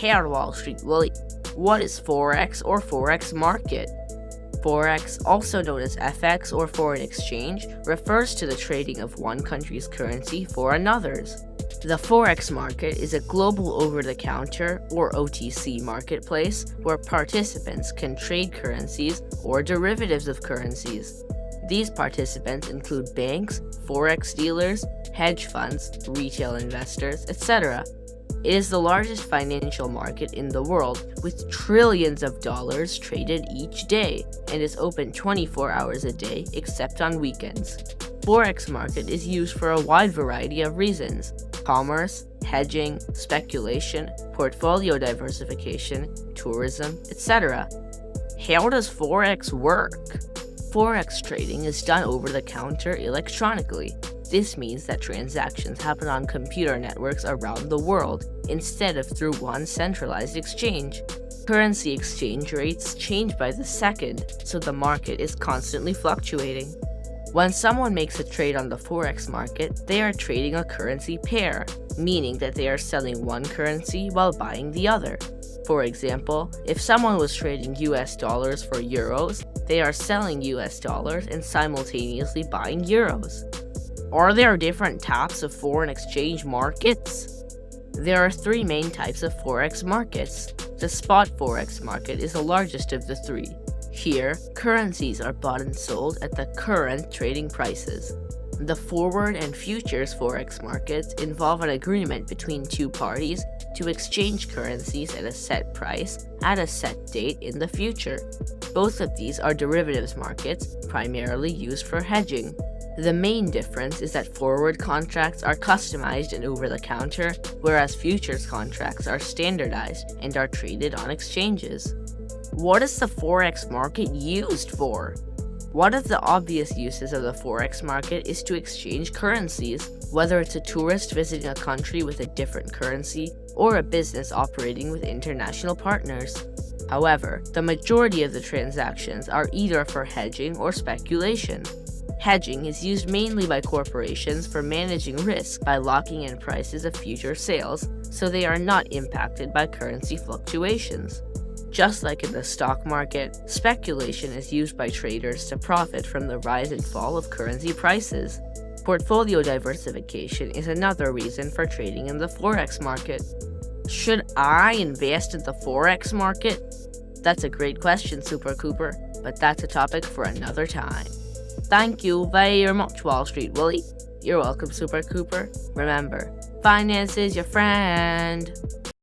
Hey Wall Street Willie, what is Forex or Forex market? Forex, also known as FX or foreign exchange, refers to the trading of one country's currency for another's. The Forex market is a global over-the-counter or OTC marketplace where participants can trade currencies or derivatives of currencies. These participants include banks, Forex dealers, hedge funds, retail investors, etc. It is the largest financial market in the world, with trillions of dollars traded each day, and is open 24 hours a day except on weekends. Forex market is used for a wide variety of reasons: commerce, hedging, speculation, portfolio diversification, tourism, etc. How does Forex work? Forex trading is done over the counter electronically. This means that transactions happen on computer networks around the world instead of through one centralized exchange. Currency exchange rates change by the second, so the market is constantly fluctuating. When someone makes a trade on the Forex market, they are trading a currency pair, meaning that they are selling one currency while buying the other. For example, if someone was trading US dollars for euros, they are selling US dollars and simultaneously buying euros. Are there different types of foreign exchange markets? There are three main types of Forex markets. The spot Forex market is the largest of the three. Here, currencies are bought and sold at the current trading prices. The forward and futures Forex markets involve an agreement between two parties to exchange currencies at a set price at a set date in the future. Both of these are derivatives markets, primarily used for hedging. The main difference is that forward contracts are customized and over-the-counter, whereas futures contracts are standardized and are traded on exchanges. What is the Forex market used for? One of the obvious uses of the Forex market is to exchange currencies, whether it's a tourist visiting a country with a different currency or a business operating with international partners. However, the majority of the transactions are either for hedging or speculation. Hedging is used mainly by corporations for managing risk by locking in prices of future sales, so they are not impacted by currency fluctuations. Just like in the stock market, speculation is used by traders to profit from the rise and fall of currency prices. Portfolio diversification is another reason for trading in the Forex market. Should I invest in the Forex market? That's a great question, Super Cooper, but that's a topic for another time. Thank you very much, Wall Street Willie. You're welcome, Super Cooper. Remember, finance is your friend.